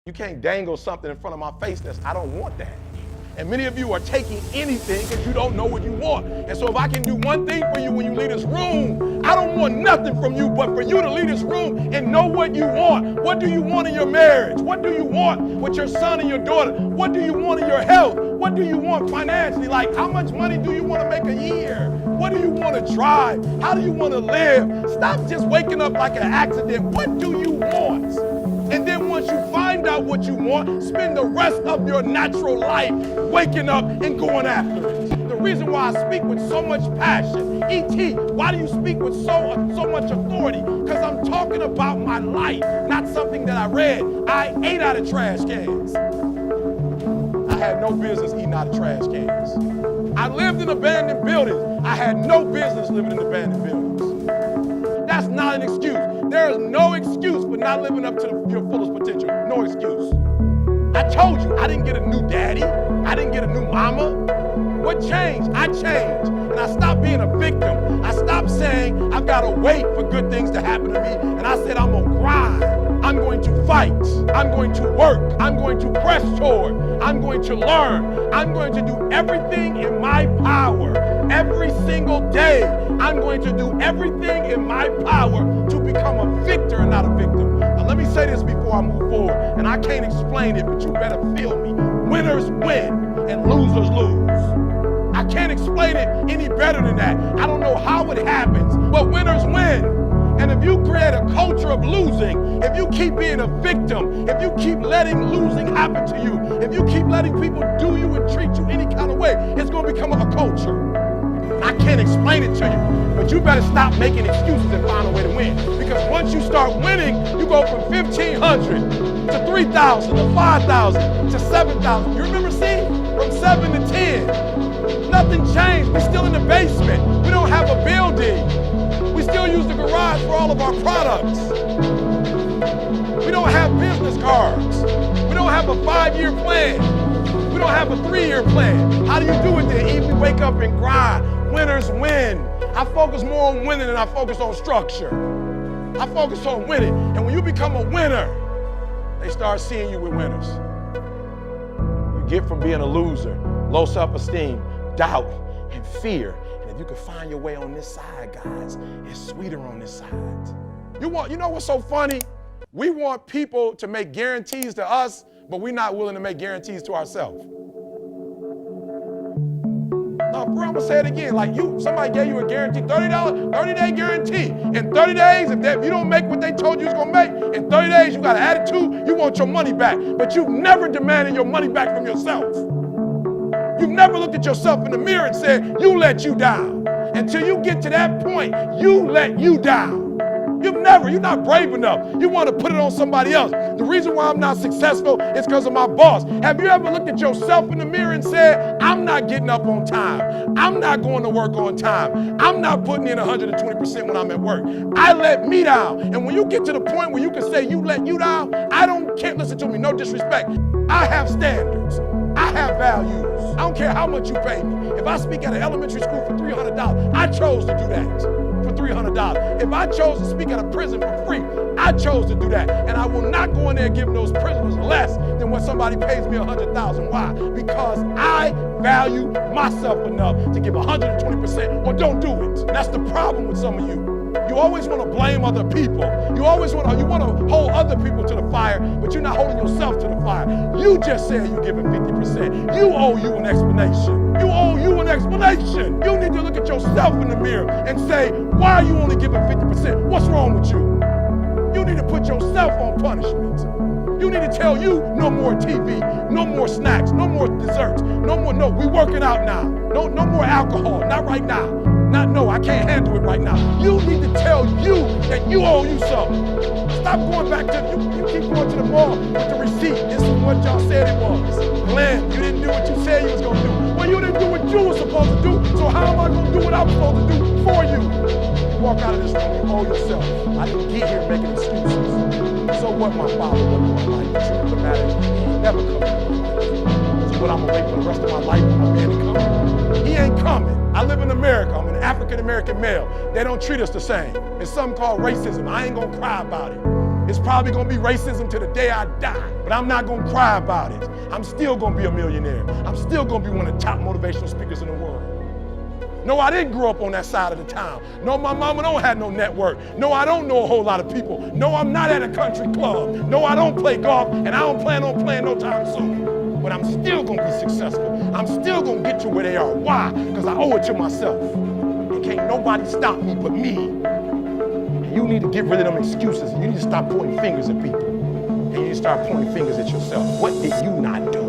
You can't dangle something in front of my face I don't want that. And many of you are taking anything because you don't know what you want. And so if I can do one thing for you when you leave this room, I don't want nothing from you but for you to leave this room and know what you want. What do you want in your marriage? What do you want with your son and your daughter? What do you want in your health? What do you want financially? Like, how much money do you want to make a year? What do you want to drive? How do you want to live? Stop just waking up like an accident. What do you want? And then once you find out what you want, spend the rest of your natural life waking up and going after it. The reason why I speak with so much passion, E.T., why do you speak with so much authority? Because I'm talking about my life, not something that I read. I ate out of trash cans. I had no business eating out of trash cans. I lived in abandoned buildings. I had no business living in abandoned buildings. That's not an excuse. There is no excuse for not living up to your fullest potential. No excuse. I told you, I didn't get a new daddy. I didn't get a new mama. What changed? I changed. And I stopped being a victim. I stopped saying, I've got to wait for good things to happen to me. And I said, I'm going to grind. I'm going to fight. I'm going to work. I'm going to press toward. I'm going to learn. I'm going to do everything in my power. Every single day, I'm going to do everything in my power to become a victor and not a victim. Now, let me say this before I move forward, and I can't explain it, but you better feel me. Winners win and losers lose. I can't explain it any better than that. I don't know how it happens, but winners win. And if you create a culture of losing, if you keep being a victim, if you keep letting losing happen to you, if you keep letting people do you and treat you any kind of way, it's going to become a culture. I can't explain it to you, but you better stop making excuses and find a way to win. Because once you start winning, you go from 1,500 to 3,000 to 5,000 to 7,000. You remember, see? From 7 to 10. Nothing changed. We're still in the basement. We don't have a building. We still use the garage for all of our products. We don't have business cards. We don't have a 5-year plan. We don't have a 3-year plan. How do you do it then? We wake up and grind. Winners win. I focus more on winning than I focus on structure. I focus on winning. And when you become a winner, they start seeing you with winners. You get from being a loser, low self-esteem, doubt, and fear. And if you can find your way on this side, guys, it's sweeter on this side. You know what's so funny? We want people to make guarantees to us, but we're not willing to make guarantees to ourselves. No, bro, I'm gonna say it again. Like somebody gave you a guarantee, $30, 30-day guarantee. In 30 days, if you don't make what they told you was gonna make, in 30 days you got an attitude, you want your money back. But you've never demanded your money back from yourself. You've never looked at yourself in the mirror and said, you let you down. Until you get to that point, you let you down. You're not brave enough. You want to put it on somebody else. The reason why I'm not successful is because of my boss. Have you ever looked at yourself in the mirror and said, I'm not getting up on time. I'm not going to work on time. I'm not putting in 120% when I'm at work. I let me down. And when you get to the point where you can say you let you down, I don't care. Listen to me, no disrespect. I have standards. I have values. I don't care how much you pay me. If I speak at an elementary school for $300, I chose to do that. For $300. If I chose to speak at a prison for free, I chose to do that. And I will not go in there giving those prisoners less than what somebody pays me $100,000. Why? Because I value myself enough to give 120% or don't do it. That's the problem with some of you. You always want to blame other people. You want to hold other people to the fire, but you're not holding yourself to the fire. You just said you're giving 50%. You owe you an explanation. You owe you an explanation. You need to look at yourself in the mirror and say, why are you only giving 50%? What's wrong with you? You need to put yourself on punishment. You need to tell you no more TV, no more snacks, no more desserts, no, we working out now. No more alcohol, not right now. No, I can't handle it right now. You need to tell you that you owe you something. Stop going back to, you keep going to the mall with the receipt. This is what y'all said it was. Glenn, you didn't do what you said you was gonna do. Well, you didn't do what you were supposed to do, so how am I gonna do what I'm supposed to do for you? You walk out of this room, you owe yourself. I didn't get here making excuses. So what, my father, what my life? The truth of the matter is, he ain't never coming to my life. So what, I'm gonna wait for the rest of my life for my man to come? He ain't coming. I live in America. I'm an African-American male. They don't treat us the same. It's something called racism. I ain't gonna cry about it. It's probably gonna be racism to the day I die, but I'm not gonna cry about it. I'm still gonna be a millionaire. I'm still gonna be one of the top motivational speakers in the world. No, I didn't grow up on that side of the town. No, my mama don't have no network. No, I don't know a whole lot of people. No, I'm not at a country club. No, I don't play golf, and I don't plan on playing no time soon. But I'm still gonna be successful. I'm still gonna get to where they are. Why? Because I owe it to myself. And can't nobody stop me but me. And you need to get rid of them excuses. You need to stop pointing fingers at people. And you need to start pointing fingers at yourself. What did you not do?